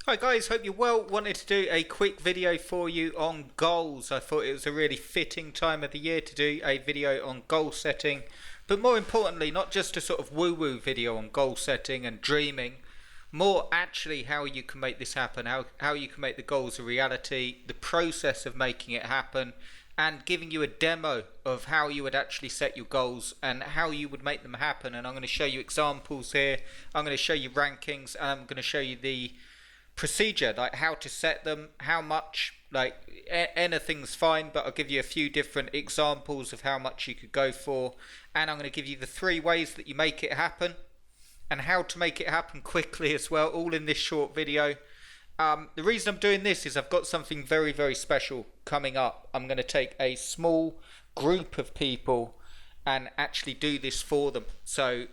Hi guys, hope you're well. Wanted to do a quick video for you on goals. I thought it was a really fitting time of the year to do a video on goal setting, but more importantly, not just a sort of woo-woo video on goal setting and dreaming, more actually how you can make this happen, how you can make the goals a reality, the process of making it happen, and giving you a demo of how you would actually set your goals and how you would make them happen. And I'm going to show you examples here, I'm going to show you rankings, and I'm going to show you the procedure, like how to set them, how much, like anything's fine, but I'll give you a few different examples of how much you could go for, and I'm going to give you the 3 ways that you make it happen and how to make it happen quickly as well, all in this short video. The reason I'm doing this is I've got something very, very special coming up. I'm going to take a small group of people and actually do this for them. So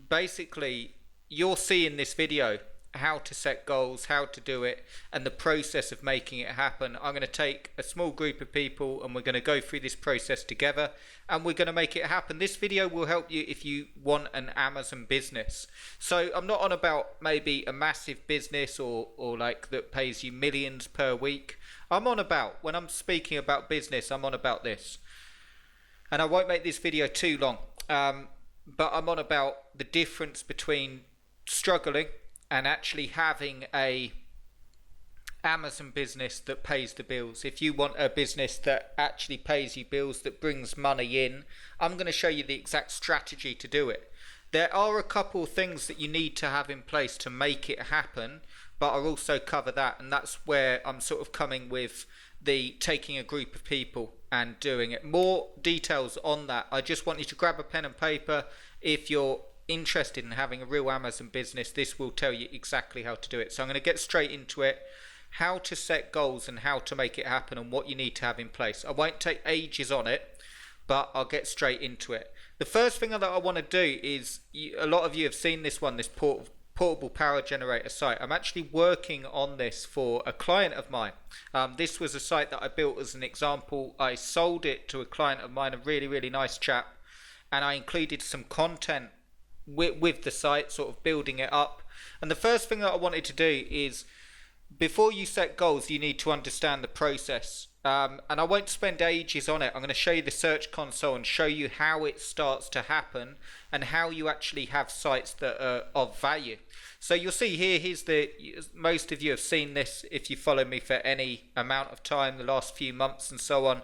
basically you'll see in this video how to set goals, how to do it, and the process of making it happen. I'm going to take a small group of people and we're going to go through this process together and we're going to make it happen. This video will help you if you want an Amazon business. So I'm not on about maybe a massive business or like that pays you millions per week. I'm on about, when I'm speaking about business, I'm on about this. And I won't make this video too long, but I'm on about the difference between struggling and actually having a Amazon business that pays the bills. If you want a business that actually pays you bills, that brings money in, I'm going to show you the exact strategy to do it. There are a couple of things that you need to have in place to make it happen, but I'll also cover that, and that's where I'm sort of coming with the taking a group of people and doing it. More details on that. I just want you to grab a pen and paper. If you're interested in having a real Amazon business, this will tell you exactly how to do it. So I'm going to get straight into it, how to set goals and how to make it happen and what you need to have in place. I won't take ages on it, but I'll get straight into it. The first thing that I want to do is, a lot of you have seen this one, this portable power generator site. I'm actually working on this for a client of mine. This was a site that I built as an example. I sold it to a client of mine, a really, really nice chap, and I included some content with the site, sort of building it up. And the first thing that I wanted to do is, before you set goals, you need to understand the process. And I won't spend ages on it. I'm going to show you the Search Console and show you how it starts to happen and how you actually have sites that are of value. So you'll see here, most of you have seen this if you follow me for any amount of time, the last few months and so on.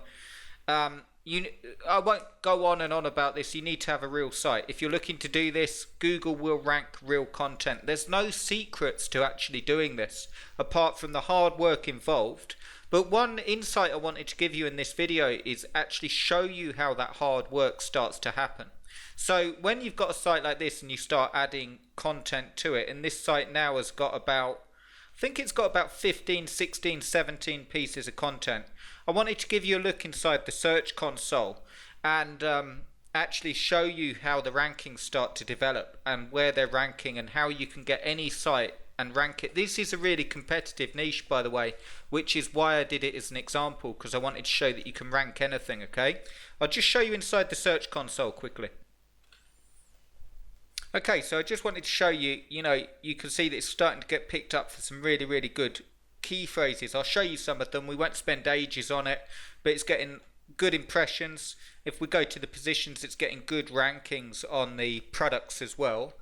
I won't go on and on about this. You need to have a real site. If you're looking to do this, Google will rank real content. There's no secrets to actually doing this apart from the hard work involved. But one insight I wanted to give you in this video is actually show you how that hard work starts to happen. So when you've got a site like this and you start adding content to it, and this site now has got about, I think it's got about 15, 16, 17 pieces of content. I wanted to give you a look inside the Search Console and actually show you how the rankings start to develop and where they're ranking and how you can get any site and rank it. This is a really competitive niche, by the way, which is why I did it as an example, because I wanted to show that you can rank anything, okay? I'll just show you inside the Search Console quickly. Okay, so I just wanted to show you, you can see that it's starting to get picked up for some really, really good key phrases. I'll show you some of them. We won't spend ages on it, but it's getting good impressions. If we go to the positions, it's getting good rankings on the products as well.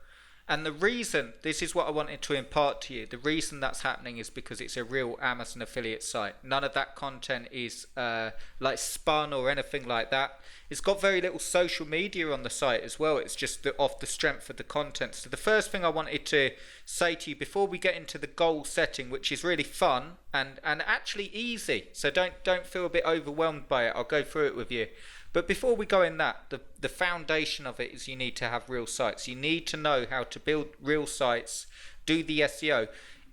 And the reason, this is what I wanted to impart to you, the reason that's happening is because it's a real Amazon affiliate site. None of that content is like spun or anything like that. It's got very little social media on the site as well. It's just off the strength of the content. So the first thing I wanted to say to you before we get into the goal setting, which is really fun and actually easy, so don't feel a bit overwhelmed by it. I'll go through it with you. But before we go in that, the foundation of it is you need to have real sites. You need to know how to build real sites, do the SEO.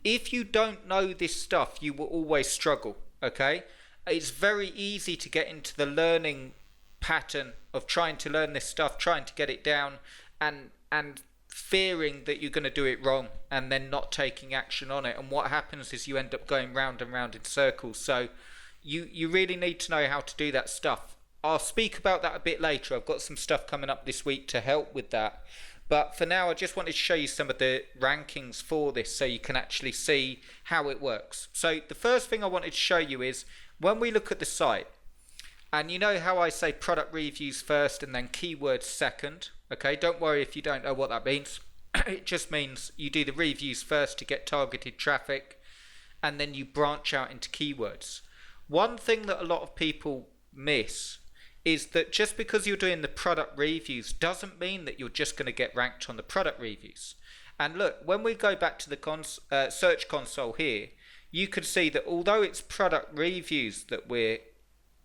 If you don't know this stuff, you will always struggle, okay? It's very easy to get into the learning pattern of trying to learn this stuff, trying to get it down, and fearing that you're going to do it wrong and then not taking action on it. And what happens is you end up going round and round in circles. So you really need to know how to do that stuff. I'll speak about that a bit later. I've got some stuff coming up this week to help with that. But for now, I just wanted to show you some of the rankings for this so you can actually see how it works. So the first thing I wanted to show you is when we look at the site, and you know how I say product reviews first and then keywords second. Okay, don't worry if you don't know what that means. It just means you do the reviews first to get targeted traffic, and then you branch out into keywords. One thing that a lot of people miss is that just because you're doing the product reviews doesn't mean that you're just going to get ranked on the product reviews. And look, when we go back to the search console here, you can see that although it's product reviews that we're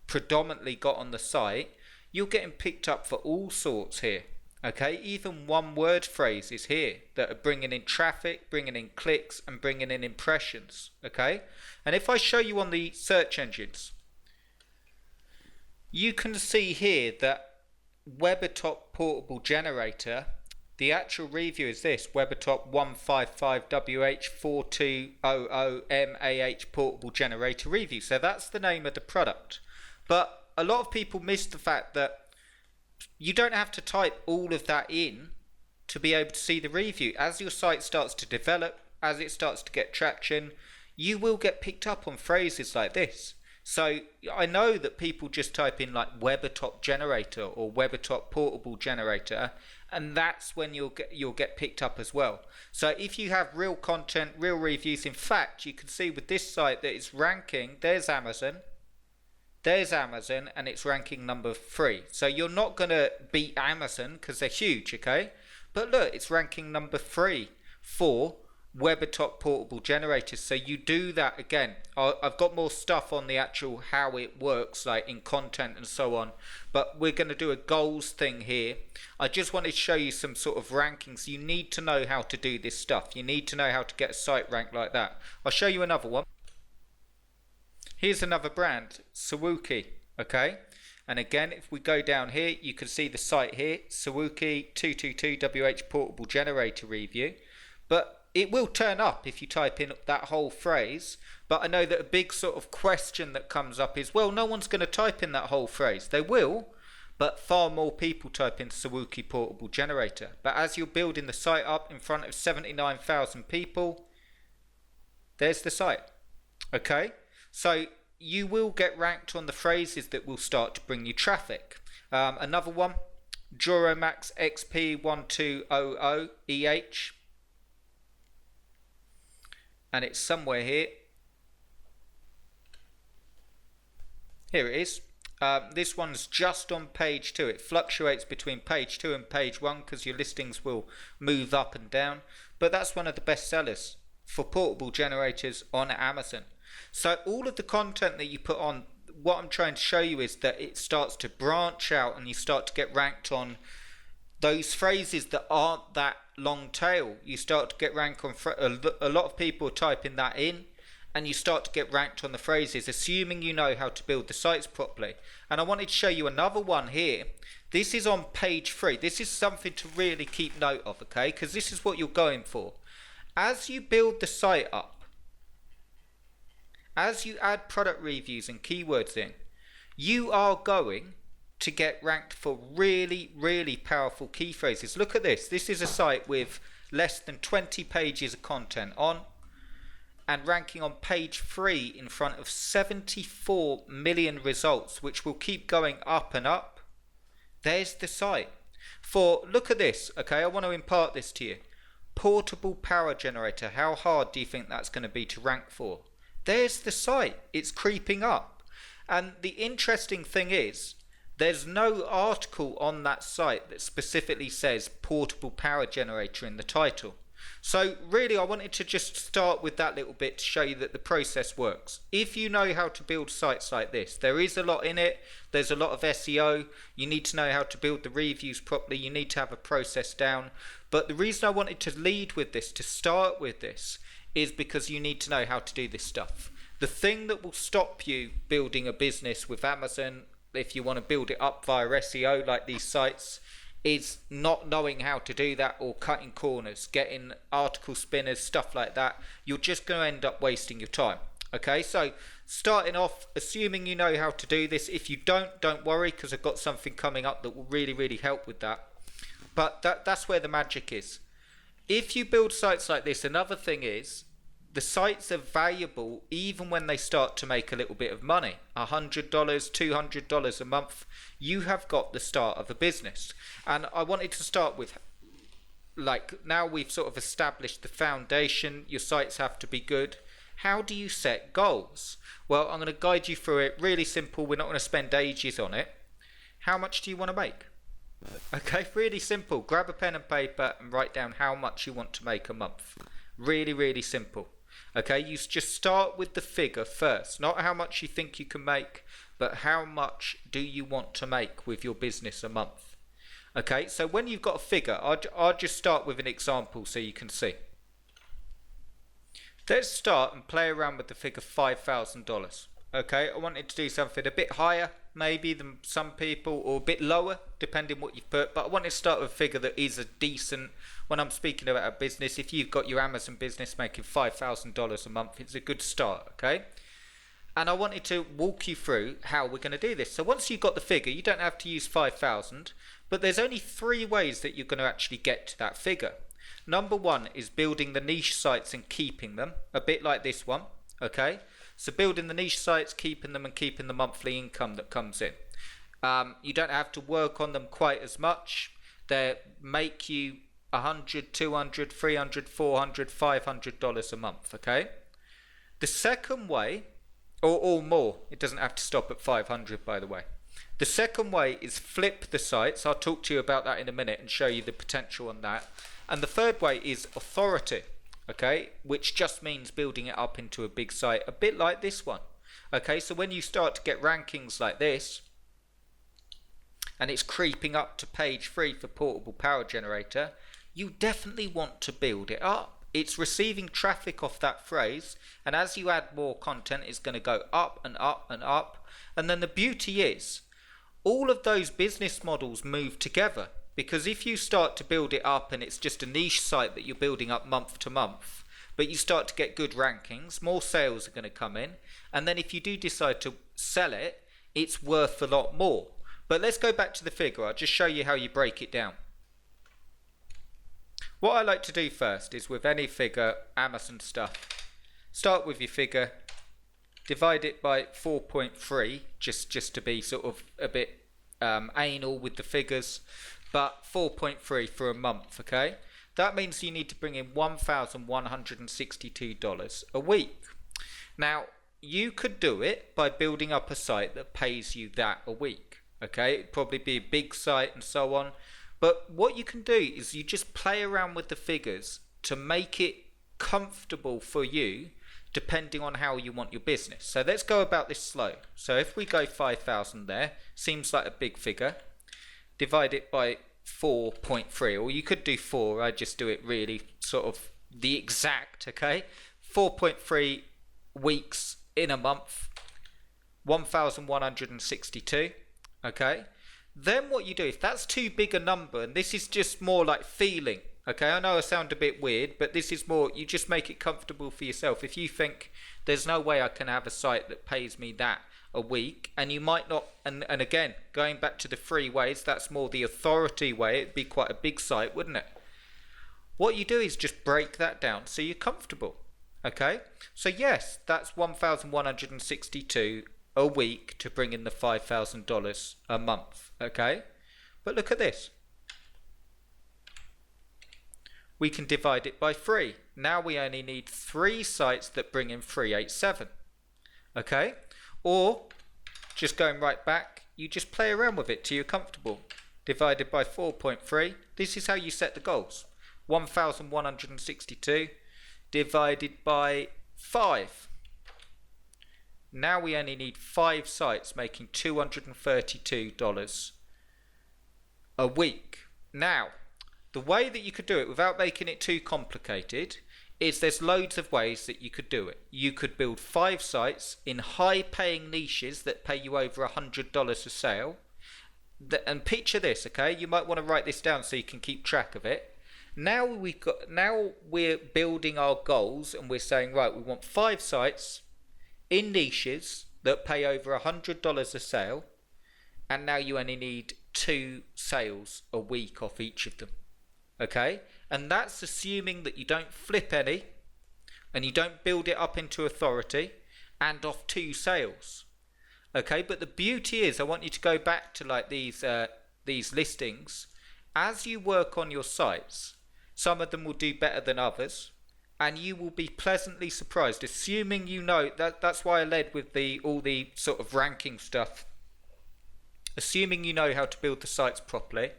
predominantly got on the site, you're getting picked up for all sorts here. Okay, even one word phrases here that are bringing in traffic, bringing in clicks, and bringing in impressions. Okay, and if I show you on the search engines, you can see here that Webatop portable generator, the actual review is this: Webatop 155WH4200MAH portable generator review. So that's the name of the product. But a lot of people miss the fact that you don't have to type all of that in to be able to see the review. As your site starts to develop, as it starts to get traction, you will get picked up on phrases like this. So I know that people just type in like Webatop generator or Webatop portable generator, and that's when you'll get picked up as well. So if you have real content, real reviews, in fact, you can see with this site that it's ranking. There's Amazon, and it's ranking number 3. So you're not going to beat Amazon because they're huge, okay? But look, it's ranking number 3 for Webatop portable generators. So you do that again. I've got more stuff on the actual how it works, like in content and so on, but we're going to do a goals thing here. I just wanted to show you some sort of rankings. You need to know how to do this stuff. You need to know how to get a site ranked like that. I'll show you another one. Here's another brand, Sawuki. Okay, and again, if we go down here, you can see the site here, Sawuki 222WH portable generator review. But it will turn up if you type in that whole phrase. But I know that a big sort of question that comes up is, well, no one's going to type in that whole phrase. They will, but far more people type in Sawuki portable generator. But as you're building the site up in front of 79,000 people, there's the site. Okay, so you will get ranked on the phrases that will start to bring you traffic. Another one, Duromax XP1200EH. And it's somewhere here. Here it is. This one's just on page 2. It fluctuates between page 2 and page 1 because your listings will move up and down. But that's one of the best sellers for portable generators on Amazon. So all of the content that you put on, what I'm trying to show you is that it starts to branch out and you start to get ranked on those phrases that aren't that long tail. You start to get ranked on a lot of people typing that in, and you start to get ranked on the phrases, assuming you know how to build the sites properly. And I wanted to show you another one here. This is on page 3. This is something to really keep note of, okay? Because this is what you're going for. As you build the site up, as you add product reviews and keywords in, you are going to get ranked for really, really powerful key phrases. Look at this. This is a site with less than 20 pages of content on and ranking on page 3 in front of 74 million results, which will keep going up and up. There's the site. Look at this, okay? I want to impart this to you. Portable power generator. How hard do you think that's going to be to rank for? There's the site. It's creeping up. And the interesting thing is, there's no article on that site that specifically says portable power generator in the title. So really, I wanted to just start with that little bit to show you that the process works. If you know how to build sites like this, there is a lot in it. There's a lot of SEO. You need to know how to build the reviews properly. You need to have a process down. But the reason I wanted to lead with this, to start with this, is because you need to know how to do this stuff. The thing that will stop you building a business with Amazon, if you want to build it up via SEO like these sites, is not knowing how to do that, or cutting corners, getting article spinners, stuff like that. You're just going to end up wasting your time. Okay, so starting off, assuming you know how to do this. If you don't worry, because I've got something coming up that will really, really help with that. But that's where the magic is. If you build sites like this, another thing is the sites are valuable even when they start to make a little bit of money. $100, $200 a month. You have got the start of a business. And I wanted to start with, like, now we've sort of established the foundation, your sites have to be good. How do you set goals? Well, I'm going to guide you through it. Really simple. We're not going to spend ages on it. How much do you want to make? Okay, really simple. Grab a pen and paper and write down how much you want to make a month. Really, really simple. Okay, you just start with the figure first. Not how much you think you can make, but how much do you want to make with your business a month? Okay, so when you've got a figure, I'll just start with an example so you can see. Let's start and play around with the figure $5,000. Okay, I wanted to do something a bit higher maybe than some people, or a bit lower depending what you put, but I wanted to start with a figure that is a decent, when I'm speaking about a business, if you've got your Amazon business making $5,000 a month, it's a good start. Okay, and I wanted to walk you through how we're going to do this. So once you've got the figure, you don't have to use 5,000, but there's only 3 ways that you're going to actually get to that figure. Number 1 is building the niche sites and keeping them, a bit like this one. Okay, so building the niche sites, keeping them, and keeping the monthly income that comes in. You don't have to work on them quite as much. They make you $100, $200, $300, $400, $500 a month. Okay, the second way, or more, it doesn't have to stop at 500, by the way. The second way is flip the sites. I'll talk to you about that in a minute and show you the potential on that. And the third way is authority, okay, which just means building it up into a big site, a bit like this one. Okay, so when you start to get rankings like this, and it's creeping up to page 3 for portable power generator, you definitely want to build it up. It's receiving traffic off that phrase, and as you add more content, it's going to go up and up and up. And then the beauty is, all of those business models move together. Because if you start to build it up and it's just a niche site that you're building up month to month, but you start to get good rankings, more sales are going to come in, and then if you do decide to sell it, it's worth a lot more. But let's go back to the figure. I'll just show you how you break it down. What I like to do first is, with any figure, Amazon stuff, start with your figure, divide it by 4.3, just to be sort of a bit anal with the figures. But 4.3 for a month, okay? That means you need to bring in $1,162 a week. Now, you could do it by building up a site that pays you that a week, okay? It'd probably be a big site and so on. But what you can do is you just play around with the figures to make it comfortable for you, depending on how you want your business. So let's go about this slow. So if we go 5,000 there, seems like a big figure. Divide it by 4.3, or you could do 4. I just do it really sort of the exact, okay? 4.3 weeks in a month, 1,162, okay? Then what you do, if that's too big a number, and this is just more like feeling, okay? I know I sound a bit weird, but this is more, you just make it comfortable for yourself. If you think there's no way I can have a site that pays me that a week, and you might not, and again, going back to the 3 ways, that's more the authority way, it'd be quite a big site, wouldn't it? What you do is just break that down so you're comfortable. Okay, so yes, that's 1,162 a week to bring in the $5,000 a month. Okay, but look at this, we can divide it by 3. Now we only need 3 sites that bring in 387. Okay, or just going right back, you just play around with it till you're comfortable. Divided by 4.3. This is how you set the goals. 1,162 divided by 5. Now we only need 5 sites making $232 a week. Now, the way that you could do it without making it too complicated is there's loads of ways that you could do it. You could build 5 sites in high-paying niches that pay you over $100 a sale. And picture this, okay? You might want to write this down so you can keep track of it. Now we're building our goals, and we're saying, right, we want 5 sites in niches that pay over $100 a sale and now you only need 2 sales a week off each of them. Okay, and that's assuming that you don't flip any and you don't build it up into authority and off 2 sales. Okay, but the beauty is, I want you to go back to like these listings. As you work on your sites, some of them will do better than others, and you will be pleasantly surprised, assuming you know that's why I led with all the sort of ranking stuff. Assuming you know how to build the sites properly,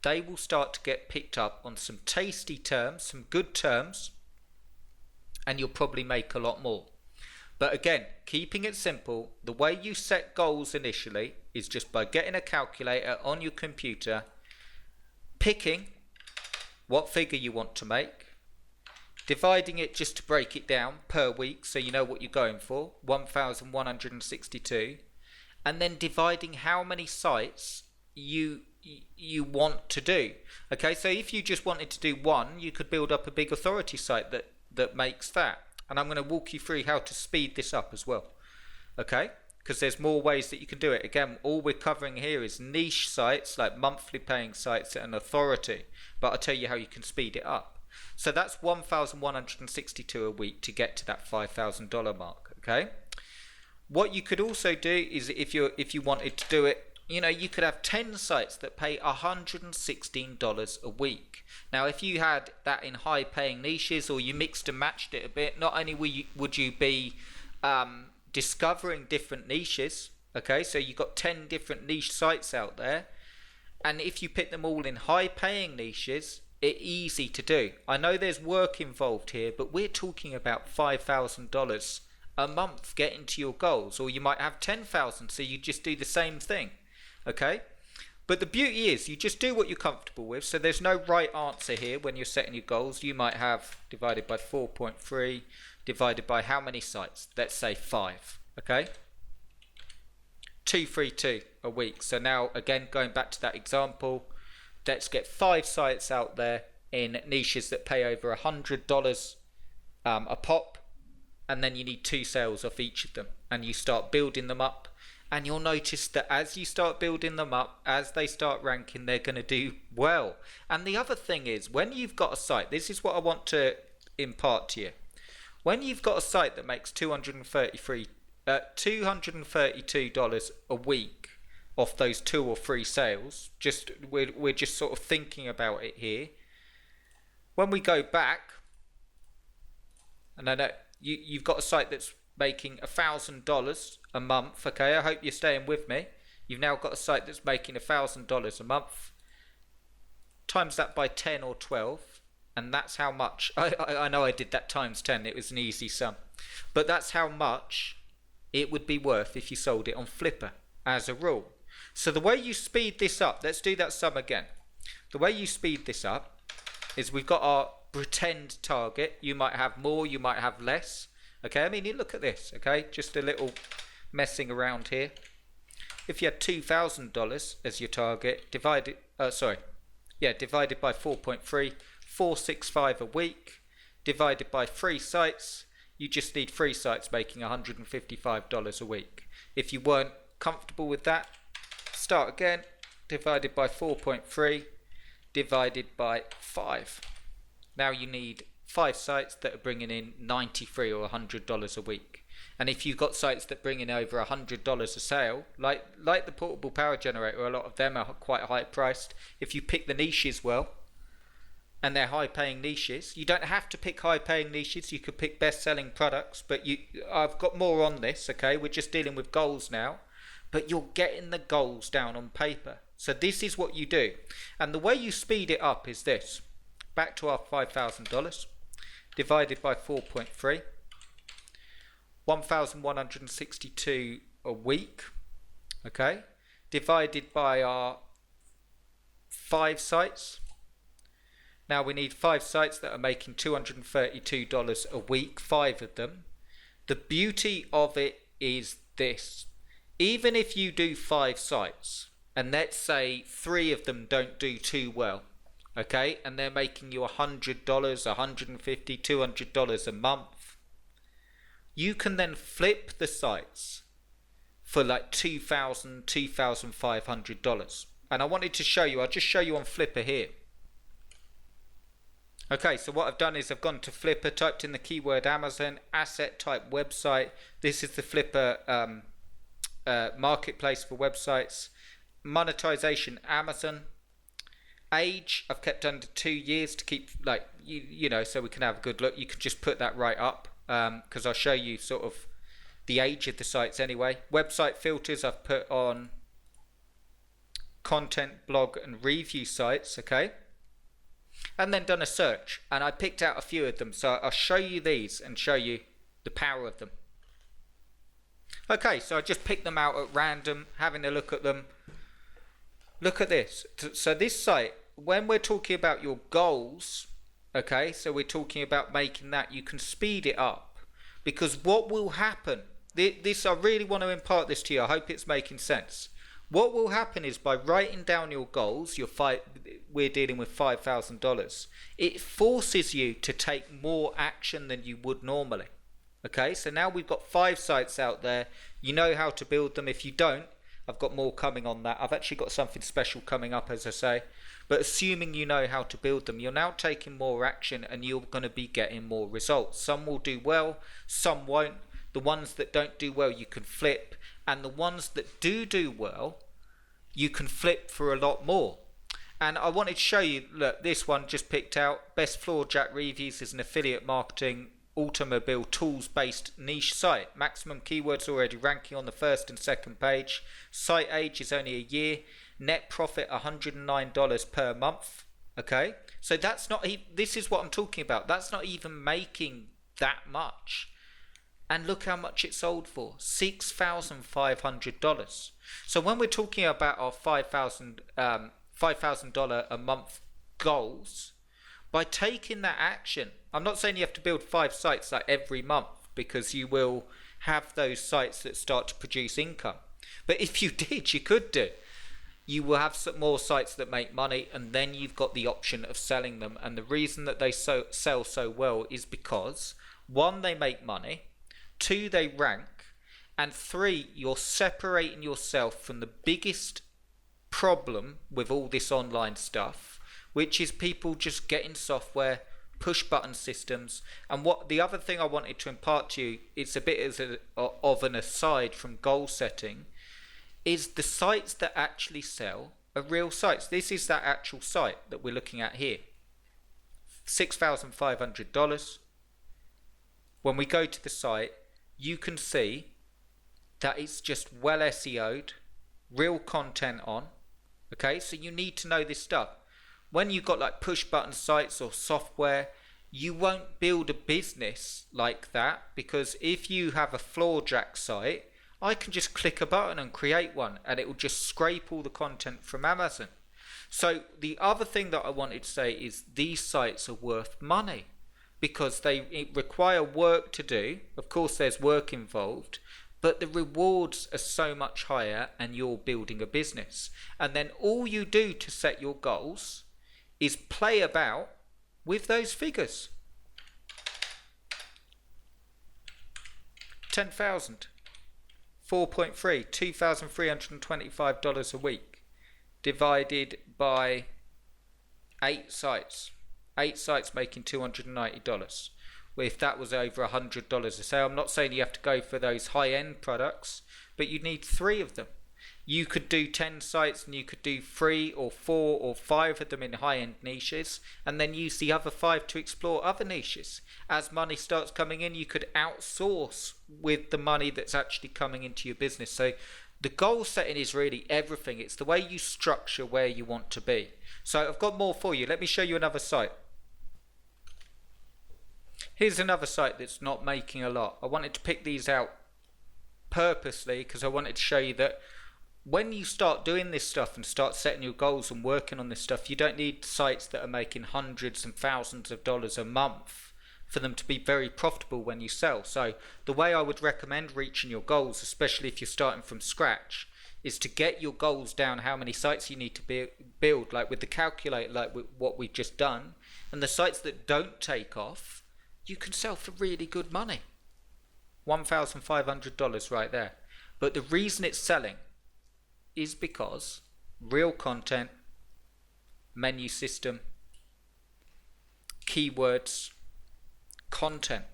they will start to get picked up on some tasty terms, some good terms, and you'll probably make a lot more. But again, keeping it simple, the way you set goals initially is just by getting a calculator on your computer, picking what figure you want to make, dividing it just to break it down per week so you know what you're going for, 1,162, and then dividing how many sites you want to do. Okay, so if you just wanted to do 1, you could build up a big authority site that makes that. And I'm going to walk you through how to speed this up as well. Okay, because there's more ways that you can do it. Again, all we're covering here is niche sites like monthly paying sites and authority, but I'll tell you how you can speed it up. So that's 1,162 a week to get to that $5,000 mark. Okay, what you could also do is if you wanted to do it, you could have 10 sites that pay $116 a week. Now, if you had that in high paying niches, or you mixed and matched it a bit, not only would you be discovering different niches, okay, so you've got 10 different niche sites out there, and if you pick them all in high paying niches, it's easy to do. I know there's work involved here, but we're talking about $5,000 a month getting to your goals, or you might have 10,000, so you just do the same thing. Okay, but the beauty is you just do what you're comfortable with. So there's no right answer here when you're setting your goals. You might have divided by 4.3 divided by how many sites? Let's say 5. Okay, 232 a week. So now again, going back to that example, let's get 5 sites out there in niches that pay over $100 a pop, and then you need 2 sales off each of them, and you start building them up. And you'll notice that as you start building them up, as they start ranking, they're going to do well. And the other thing is, when you've got a site, this is what I want to impart to you. When you've got a site that makes $232 a week off those 2 or 3 sales, we're just sort of thinking about it here. When we go back, and I know you've got a site that's making $1,000 a month. Okay, I hope you're staying with me. You've now got a site that's making $1,000 a month. Times that by 10 or 12, and that's how much. I know I did that times 10. It was an easy sum, but that's how much it would be worth if you sold it on Flipper as a rule. So the way you speed this up, let's do that sum again. The way you speed this up is we've got our pretend target. You might have more, you might have less. Okay, I mean, you look at this, okay, just a little messing around here. If you had $2,000 as your target, divided by 4.3, 465 a week, divided by 3 sites, you just need 3 sites making $155 a week. If you weren't comfortable with that, start again, divided by 4.3, divided by 5. Now you need 5 sites that are bringing in $93 or $100 a week. And if you've got sites that bring in over $100 a sale, like the portable power generator, a lot of them are quite high priced. If you pick the niches well, and they're high paying niches, you don't have to pick high paying niches, you could pick best selling products, but I've got more on this, okay? We're just dealing with goals now, but you're getting the goals down on paper. So this is what you do. And the way you speed it up is this. Back to our $5,000. Divided by 4.3, 1,162 a week, okay, divided by our 5 sites. Now we need 5 sites that are making $232 a week, 5 of them. The beauty of it is this: even if you do 5 sites, and let's say 3 of them don't do too well, okay, and they're making you $100, $150, $200 a month, you can then flip the sites for like $2,000, $2,500. And I wanted to show you, I'll just show you on Flipper here. Okay, so what I've done is I've gone to Flipper, typed in the keyword Amazon, asset type website. This is the Flipper marketplace for websites. Monetization, Amazon. Age, I've kept under 2 years to keep, like, you know, so we can have a good look. You can just put that right up, because I'll show you sort of the age of the sites anyway. Website filters, I've put on content, blog and review sites, okay? And then done a search, and I picked out a few of them, so I'll show you these and show you the power of them. Okay, so I just picked them out at random, having a look at them. Look at this. So this site, when we're talking about your goals, okay, so we're talking about making that, you can speed it up, because what will happen, this, I really want to impart this to you, I hope it's making sense. What will happen is, by writing down your goals, we're dealing with $5,000, it forces you to take more action than you would normally. Okay, so now we've got 5 sites out there, you know how to build them. If you don't, I've got more coming on that. I've actually got something special coming up, as I say. But assuming you know how to build them, you're now taking more action and you're going to be getting more results. Some will do well, some won't. The ones that don't do well, you can flip. And the ones that do well, you can flip for a lot more. And I wanted to show you, look, this one just picked out. Best Floor Jack Reviews is an affiliate marketing automobile tools based niche site. Maximum keywords already ranking on the first and second page. Site age is only a year. Net profit $109 per month. Okay, so that's not, this is what I'm talking about. That's not even making that much. And look how much it sold for, $6,500. So when we're talking about our $5,000 a month goals, by taking that action, I'm not saying you have to build 5 sites like every month, because you will have those sites that start to produce income. But if you did, you could do. You will have some more sites that make money, and then you've got the option of selling them. And the reason that they sell so well is because, 1, they make money, 2, they rank, and 3, you're separating yourself from the biggest problem with all this online stuff, which is people just getting software, push button systems. And what the other thing I wanted to impart to you, it's a bit of an aside from goal setting, is the sites that actually sell are real sites. This is that actual site that we're looking at here, $6,500. When we go to the site, you can see that it's just well SEO'd, real content on. Okay, so you need to know this stuff. When you've got like push button sites or software, you won't build a business like that, because if you have a floor jack site, I can just click a button and create one, and it will just scrape all the content from Amazon. So the other thing that I wanted to say is these sites are worth money, because they require work to do. Of course there's work involved, but the rewards are so much higher, and you're building a business. And then all you do to set your goals is play about with those figures. 10,000, 4.3, $2,325 a week, divided by 8 sites. 8 sites making $290. Well, if that was over $100 a sale, I'm not saying you have to go for those high-end products, but you need 3 of them. You could do 10 sites, and you could do 3 or 4 or 5 of them in high-end niches, and then use the other 5 to explore other niches. As money starts coming in, you could outsource with the money that's actually coming into your business. So the goal setting is really everything. It's the way you structure where you want to be. So I've got more for you. Let me show you another site. Here's another site that's not making a lot. I wanted to pick these out purposely because I wanted to show you that when you start doing this stuff and start setting your goals and working on this stuff, you don't need sites that are making hundreds and thousands of dollars a month for them to be very profitable when you sell. So the way I would recommend reaching your goals, especially if you're starting from scratch, is to get your goals down, how many sites you need to build, like with the calculator, like with what we've just done. And the sites that don't take off, you can sell for really good money. $1,500 right there. But the reason it's selling is because real content, menu system, keywords, content.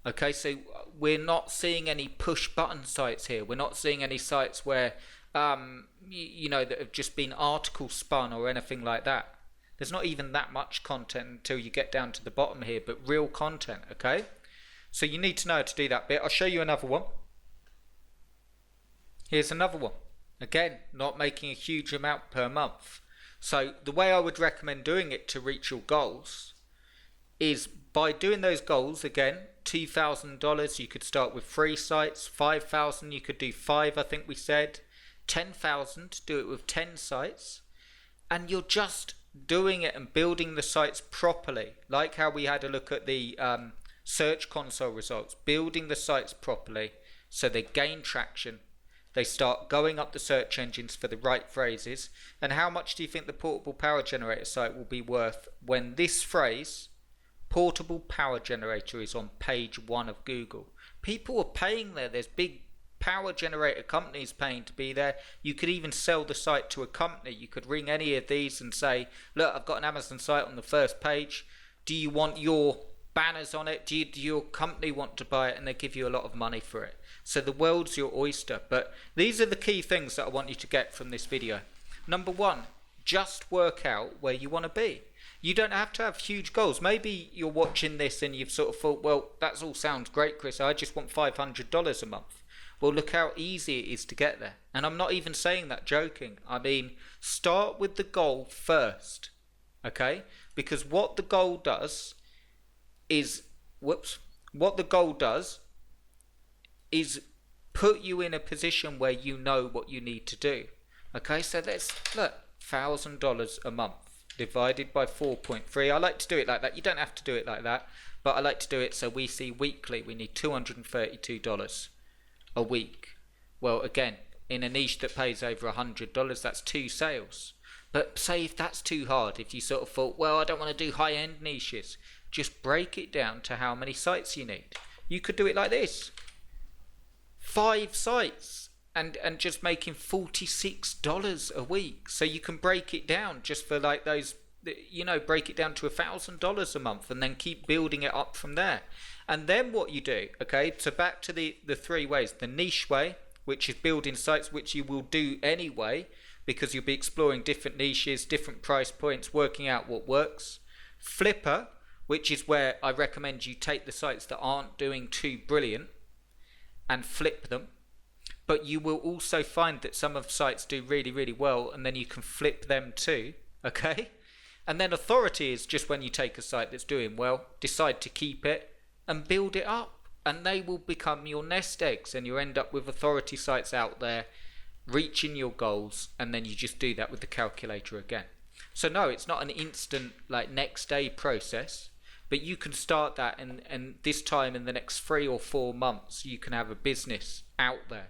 Okay, so we're not seeing any push button sites here. We're not seeing any sites where that have just been article spun or anything like that. There's not even that much content until you get down to the bottom here, but real content. Okay, so you need to know how to do that bit. I'll show you another one. Here's another one. Again, not making a huge amount per month. So the way I would recommend doing it to reach your goals is by doing those goals. Again, $2,000, you could start with 3 sites. 5,000, you could do 5, I think we said. 10,000, do it with 10 sites. And you're just doing it and building the sites properly. Like how we had a look at the Search Console results. Building the sites properly so they gain traction. They start going up the search engines for the right phrases. And how much do you think the portable power generator site will be worth when this phrase, portable power generator, is on page 1 of Google? People are paying there. There's big power generator companies paying to be there. You could even sell the site to a company. You could ring any of these and say, look, I've got an Amazon site on the first page. Do you want your banners on it? Do your company want to buy it? And they give you a lot of money for it. So the world's your oyster. But these are the key things that I want you to get from this video. Number 1, just work out where you want to be. You don't have to have huge goals. Maybe you're watching this and you've sort of thought, well, that all sounds great, Chris. I just want $500 a month. Well, look how easy it is to get there. And I'm not even saying that joking. I mean, start with the goal first. Okay? Because what the goal does is, put you in a position where you know what you need to do. Okay, so let's look, $1,000 a month divided by 4.3. I like to do it like that. You don't have to do it like that, but I like to do it so we see weekly we need $232 a week. Well, again, in a niche that pays over $100, that's 2 sales. But say if that's too hard, if you sort of thought, well, I don't want to do high-end niches, just break it down to how many sites you need. You could do it like this. 5 sites and just making $46 a week. So you can break it down just for like those, break it down to $1,000 a month and then keep building it up from there. And then what you do, okay, so back to the 3 ways. The niche way, which is building sites, which you will do anyway, because you'll be exploring different niches, different price points, working out what works. Flipper, which is where I recommend you take the sites that aren't doing too brilliant and flip them. But you will also find that some of the sites do really, really well, and then you can flip them too, okay? And then authority is just when you take a site that's doing well, decide to keep it and build it up, and they will become your nest eggs, and you end up with authority sites out there reaching your goals, and then you just do that with the calculator again. So no, it's not an instant like next day process, but you can start that, and this time in the next 3 or 4 months you can have a business out there.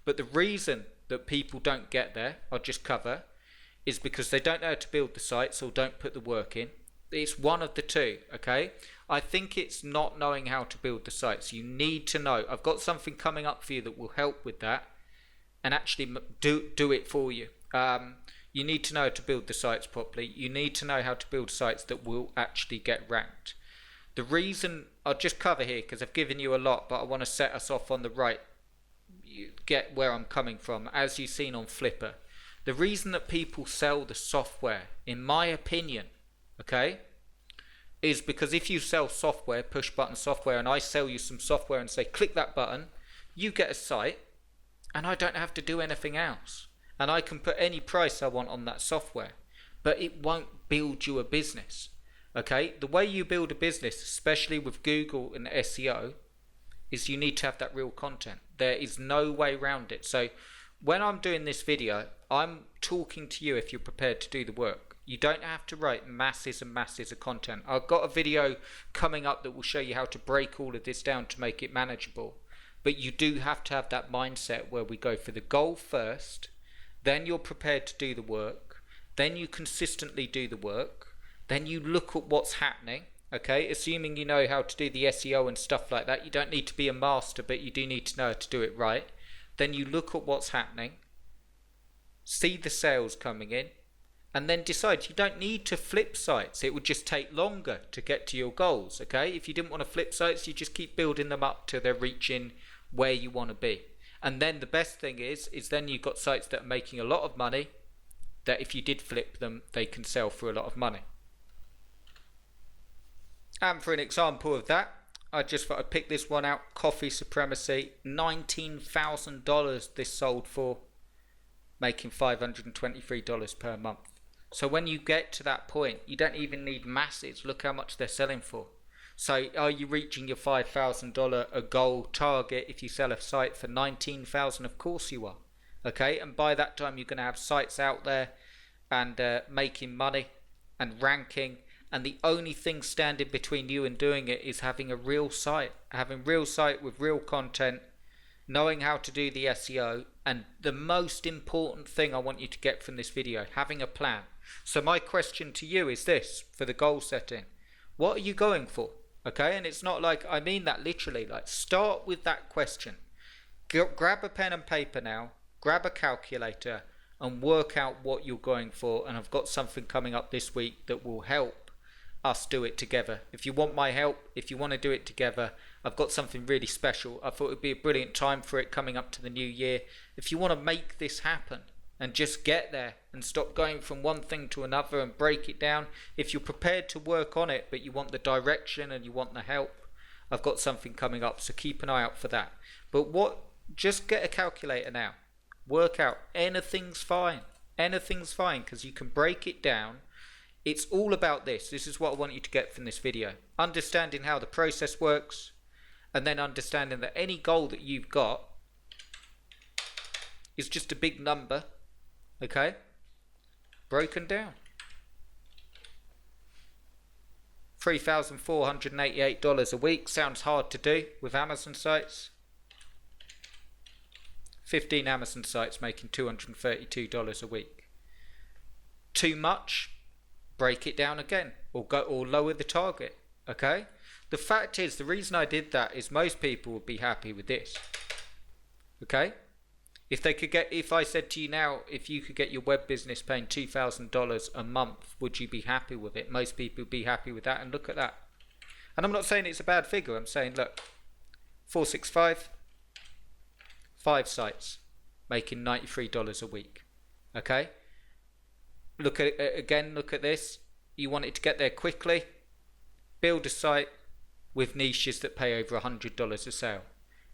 But the reason that people don't get there, I'll just cover, is because they don't know how to build the sites or don't put the work in. It's one of the two, okay? I think it's not knowing how to build the sites. You need to know. I've got something coming up for you that will help with that and actually do it for you. You need to know how to build the sites properly. You need to know how to build sites that will actually get ranked. The reason, I'll just cover here because I've given you a lot, but I want to set us off on the right, you get where I'm coming from, as you've seen on Flipper. The reason that people sell the software, in my opinion, okay, is because if you sell software, push button software, and I sell you some software and say click that button, you get a site and I don't have to do anything else, and I can put any price I want on that software, but it won't build you a business. Okay, the way you build a business, especially with Google and SEO, is you need to have that real content. There is no way around it. So when I'm doing this video, I'm talking to you if you're prepared to do the work. You don't have to write masses and masses of content. I've got a video coming up that will show you how to break all of this down to make it manageable. But you do have to have that mindset where we go for the goal first, then you're prepared to do the work, then you consistently do the work, then you look at what's happening. Okay, assuming you know how to do the SEO and stuff like that. You don't need to be a master, but you do need to know how to do it right. then you look at what's happening, see the sales coming in, and then decide. You don't need to flip sites. It would just take longer to get to your goals, okay? If you didn't want to flip sites, you just keep building them up till they're reaching where you want to be. And then the best thing is then you've got sites that are making a lot of money, that if you did flip them, they can sell for a lot of money. And for an example of that, I just thought I'd pick this one out. Coffee Supremacy, $19,000 this sold for, making $523 per month. So when you get to that point, you don't even need masses. Look how much they're selling for. So are you reaching your $5,000 a goal target if you sell a site for $19,000? Of course you are. Okay, and by that time you're going to have sites out there and making money and ranking, and the only thing standing between you and doing it is having a real site with real content, knowing how to do the SEO, and the most important thing I want you to get from this video, having a plan. So my question to you is this, for the goal setting: what are you going for? Okay, and it's not like, I mean that literally, like start with that question. Grab a pen and paper now, grab a calculator and work out what you're going for, and I've got something coming up this week that will help us do it together. If you want my help, if you want to do it together, I've got something really special. I thought it would be a brilliant time for it coming up to the new year. If you want to make this happen and just get there and stop going from one thing to another and break it down, if you're prepared to work on it but you want the direction and you want the help, I've got something coming up, so keep an eye out for that. But just get a calculator now, work out. Anything's fine, because you can break it down. It's all about this is what I want you to get from this video: understanding how the process works, and then understanding that any goal that you've got is just a big number, okay, broken down. $3,488 a week sounds hard to do with Amazon sites. 15 Amazon sites making $232 a week. Too much? Break it down again, or lower the target. Okay, the fact is, the reason I did that is most people would be happy with this. Okay, if I said to you now, if you could get your web business paying $2,000 a month, would you be happy with it? Most people would be happy with that, and look at that. And I'm not saying it's a bad figure. I'm saying, look, 465, 5 sites making $93 a week. Okay. Look at it again, look at this. You want it to get there quickly, build a site with niches that pay over $100 a sale.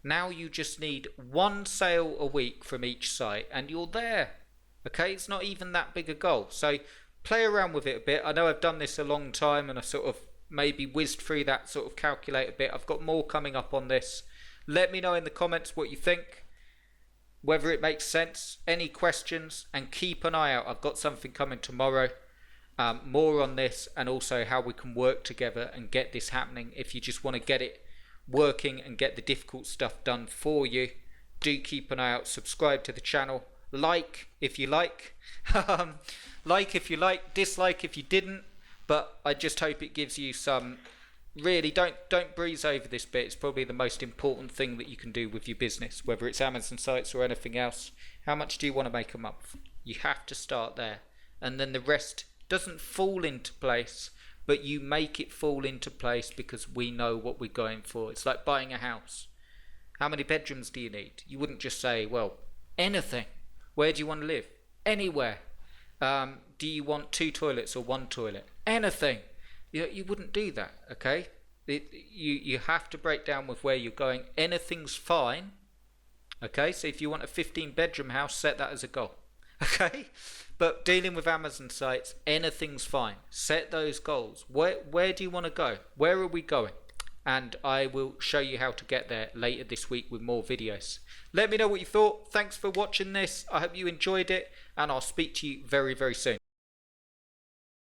Now you just need one sale a week from each site and you're there. Okay, it's not even that big a goal. So play around with it a bit. I know I've done this a long time and I sort of maybe whizzed through that sort of calculator bit. I've got more coming up on this. Let me know in the comments what you think, whether it makes sense, any questions, and keep an eye out. I've got something coming tomorrow, more on this, and also how we can work together and get this happening. If you just want to get it working and get the difficult stuff done for you, do keep an eye out. Subscribe to the channel, like if you like, like if you like, dislike if you didn't, but I just hope it gives you some. Really, don't breeze over this bit. It's probably the most important thing that you can do with your business, whether it's Amazon sites or anything else. How much do you want to make a month? You have to start there, and then the rest doesn't fall into place, but you make it fall into place because we know what we're going for. It's like buying a house. How many bedrooms do you need? You wouldn't just say, well, anything. Where do you want to live? Anywhere. Do you want 2 toilets or 1 toilet? Anything. You wouldn't do that, okay? You have to break down with where you're going. Anything's fine, okay? So if you want a 15-bedroom house, set that as a goal, okay? But dealing with Amazon sites, anything's fine. Set those goals. Where do you want to go? Where are we going? And I will show you how to get there later this week with more videos. Let me know what you thought. Thanks for watching this. I hope you enjoyed it, and I'll speak to you very, very soon.